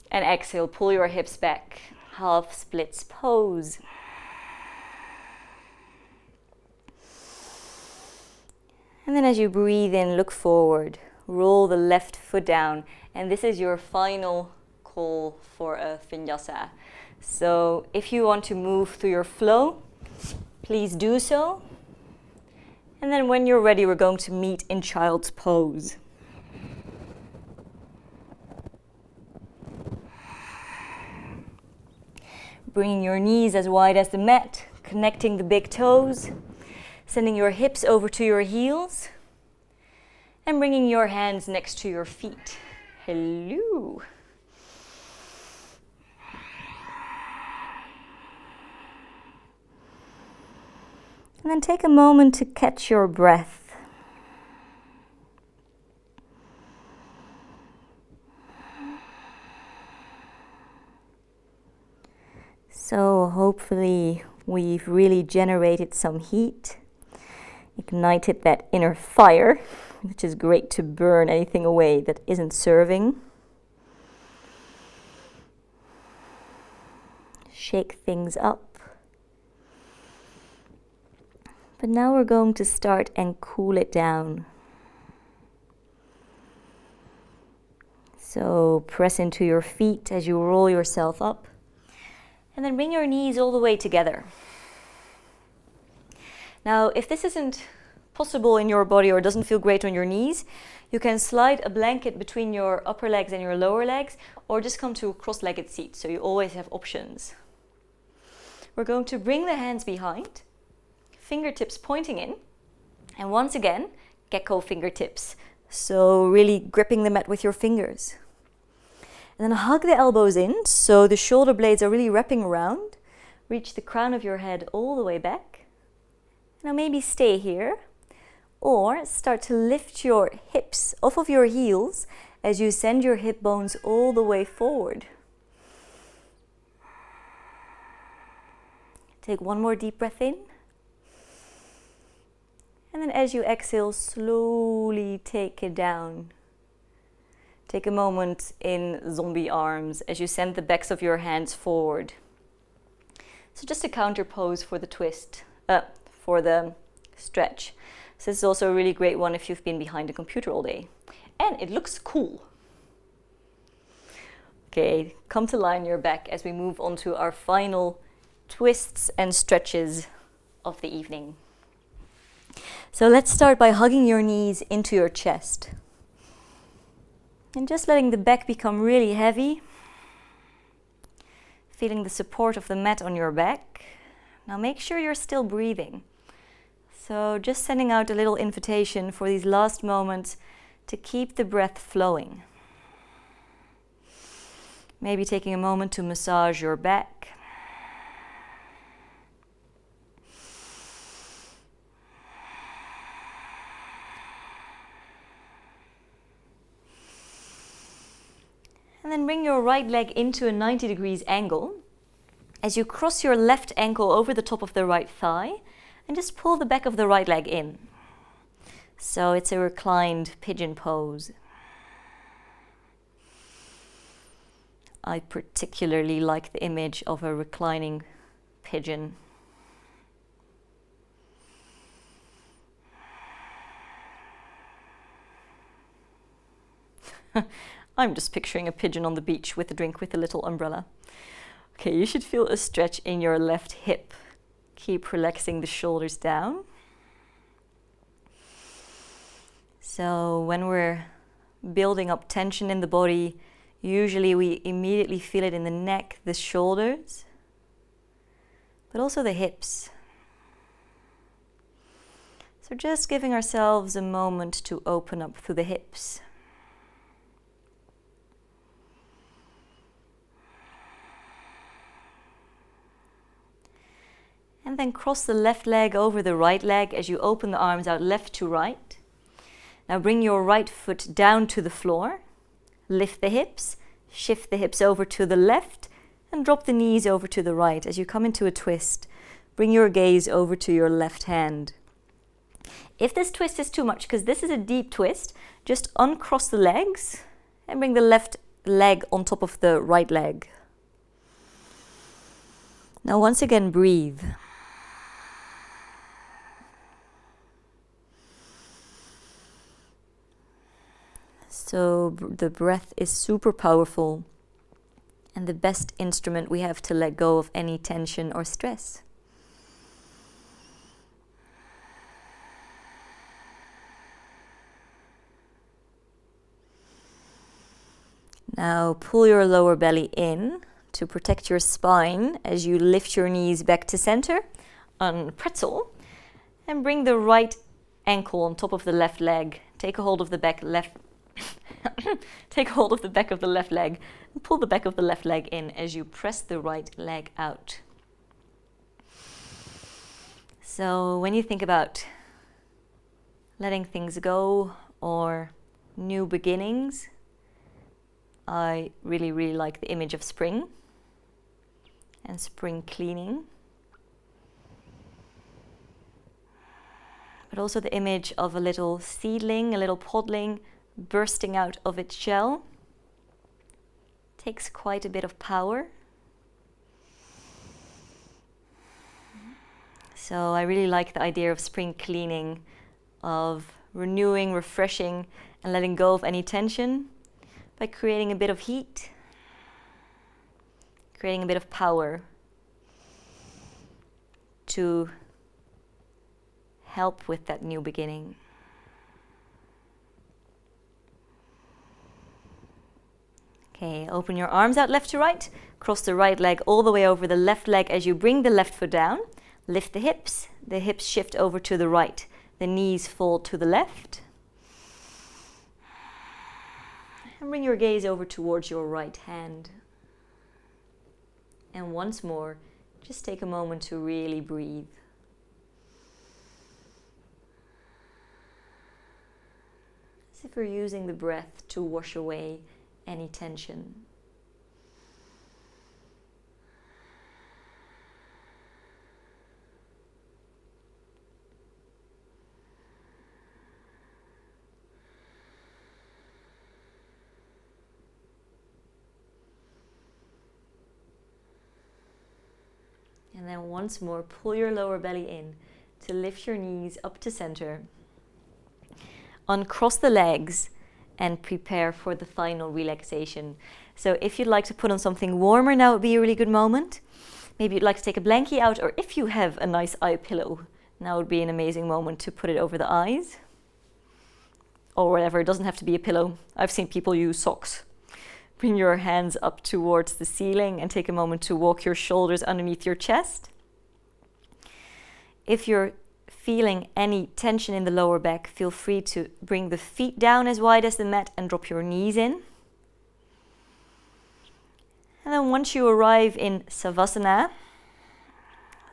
And exhale, pull your hips back. Half splits pose. And then as you breathe in, look forward. Roll the left foot down. And this is your final call for a vinyasa. So if you want to move through your flow, please do so. And then when you're ready, we're going to meet in child's pose. Bringing your knees as wide as the mat, connecting the big toes. Sending your hips over to your heels and bringing your hands next to your feet. Hello. And then take a moment to catch your breath. So hopefully we've really generated some heat. Ignited that inner fire, which is great to burn anything away that isn't serving. Shake things up. But now we're going to start and cool it down. So press into your feet as you roll yourself up. And then bring your knees all the way together. Now, if this isn't possible in your body or doesn't feel great on your knees, you can slide a blanket between your upper legs and your lower legs, or just come to a cross-legged seat, so you always have options. We're going to bring the hands behind, fingertips pointing in, and once again, gecko fingertips. So really gripping the mat with your fingers. And then hug the elbows in, so the shoulder blades are really wrapping around. Reach the crown of your head all the way back. Now maybe stay here, or start to lift your hips off of your heels as you send your hip bones all the way forward. Take one more deep breath in. And then as you exhale, slowly take it down. Take a moment in zombie arms as you send the backs of your hands forward. So just a counter pose for the twist. For the stretch. So this is also a really great one if you've been behind a computer all day. And it looks cool. Okay, come to lie on your back as we move on to our final twists and stretches of the evening. So let's start by hugging your knees into your chest. And just letting the back become really heavy. Feeling the support of the mat on your back. Now make sure you're still breathing. So just sending out a little invitation for these last moments to keep the breath flowing. Maybe taking a moment to massage your back. And then bring your right leg into a 90 degrees angle as you cross your left ankle over the top of the right thigh. And just pull the back of the right leg in. So it's a reclined pigeon pose. I particularly like the image of a reclining pigeon. I'm just picturing a pigeon on the beach with a drink with a little umbrella. Okay, you should feel a stretch in your left hip. Keep relaxing the shoulders down. So when we're building up tension in the body, usually we immediately feel it in the neck, the shoulders, but also the hips. So just giving ourselves a moment to open up through the hips. And then cross the left leg over the right leg as you open the arms out left to right. Now bring your right foot down to the floor. Lift the hips, shift the hips over to the left, and drop the knees over to the right as you come into a twist. Bring your gaze over to your left hand. If this twist is too much, because this is a deep twist, just uncross the legs and bring the left leg on top of the right leg. Now once again, breathe. So the breath is super powerful and the best instrument we have to let go of any tension or stress. Now pull your lower belly in to protect your spine as you lift your knees back to center on pretzel, and bring the right ankle on top of the left leg. Take a hold of the back Take hold of the back of the left leg and pull the back of the left leg in as you press the right leg out. So when you think about letting things go or new beginnings, I really like the image of spring and spring cleaning, but also the image of a little seedling, a little podling bursting out of its shell. Takes quite a bit of power. So I really like the idea of spring cleaning, of renewing, refreshing, and letting go of any tension by creating a bit of heat, creating a bit of power to help with that new beginning. Okay, open your arms out left to right, cross the right leg all the way over the left leg as you bring the left foot down, lift the hips shift over to the right, the knees fall to the left, and bring your gaze over towards your right hand. And once more, just take a moment to really breathe. As if we're using the breath to wash away any tension. And then once more, pull your lower belly in to lift your knees up to center. Uncross the legs and prepare for the final relaxation. So if you'd like to put on something warmer, now would be a really good moment. Maybe you'd like to take a blankie out, or if you have a nice eye pillow, now would be an amazing moment to put it over the eyes. Or whatever, it doesn't have to be a pillow. I've seen people use socks. Bring your hands up towards the ceiling and take a moment to walk your shoulders underneath your chest. If you're feeling any tension in the lower back, feel free to bring the feet down as wide as the mat and drop your knees in. And then once you arrive in Savasana,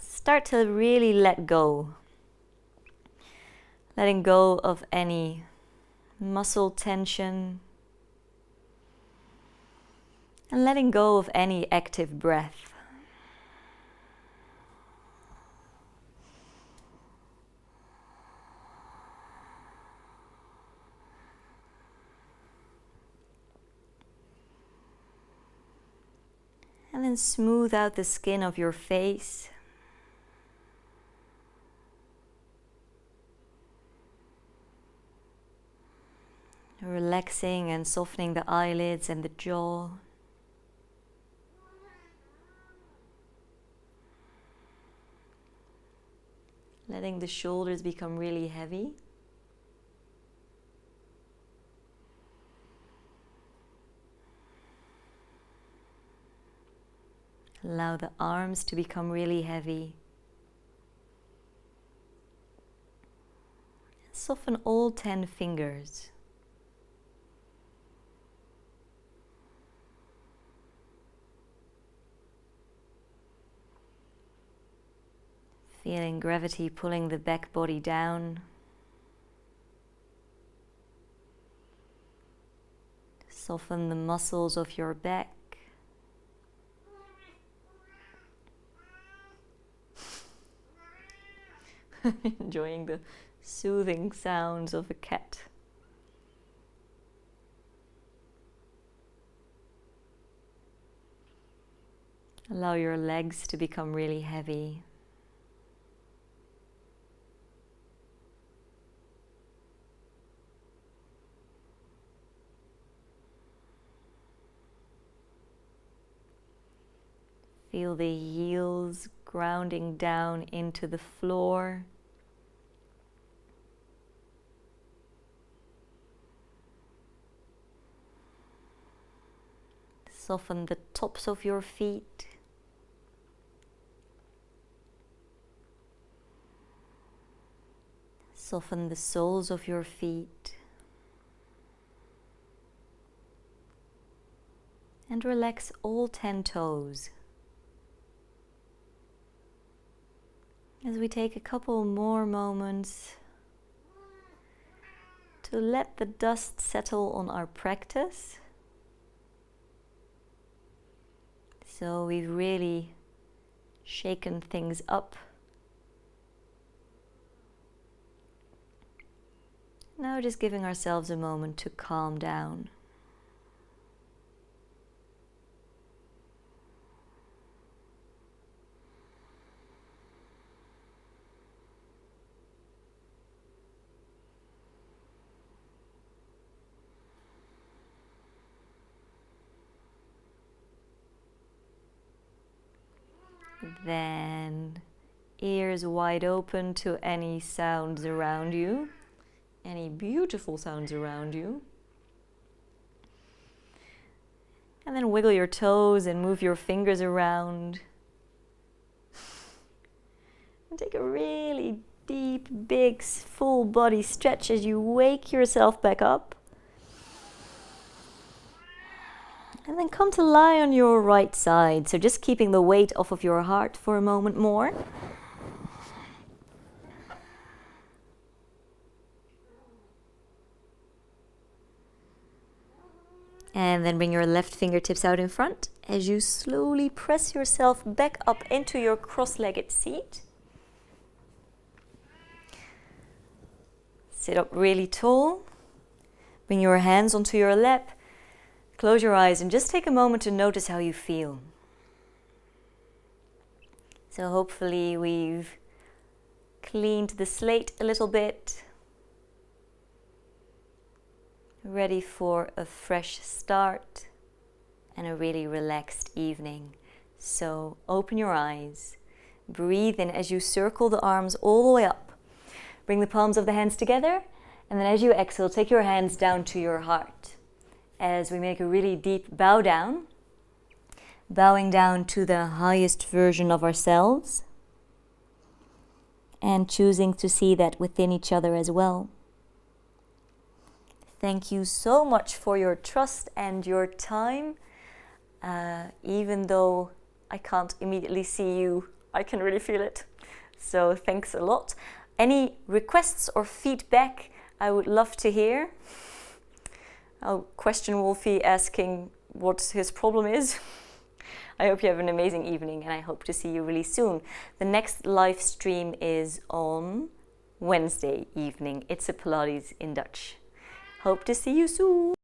start to really let go. Letting go of any muscle tension and letting go of any active breath. And then smooth out the skin of your face. Relaxing and softening the eyelids and the jaw. Letting the shoulders become really heavy. Allow the arms to become really heavy. Soften all 10 fingers. Feeling gravity pulling the back body down. Soften the muscles of your back. Enjoying the soothing sounds of a cat. Allow your legs to become really heavy. Feel the heels grounding down into the floor. Soften the tops of your feet. Soften the soles of your feet. And relax all 10 toes. As we take a couple more moments to let the dust settle on our practice. So we've really shaken things up. Now just giving ourselves a moment to calm down. Then ears wide open to any sounds around you, any beautiful sounds around you. And then wiggle your toes and move your fingers around. And take a really deep, big, full body stretch as you wake yourself back up. And then come to lie on your right side. So just keeping the weight off of your heart for a moment more. And then bring your left fingertips out in front as you slowly press yourself back up into your cross-legged seat. Sit up really tall. Bring your hands onto your lap. Close your eyes and just take a moment to notice how you feel. So hopefully we've cleaned the slate a little bit. Ready for a fresh start and a really relaxed evening. So open your eyes. Breathe in as you circle the arms all the way up. Bring the palms of the hands together, and then as you exhale, take your hands down to your heart. As we make a really deep bow down, bowing down to the highest version of ourselves, and choosing to see that within each other as well. Thank you so much for your trust and your time. Even though I can't immediately see you, I can really feel it. So thanks a lot. Any requests or feedback I would love to hear. I'll question Wolfie asking what his problem is. I hope you have an amazing evening and I hope to see you really soon. The next live stream is on Wednesday evening. It's a Pilates in Dutch. Hope to see you soon.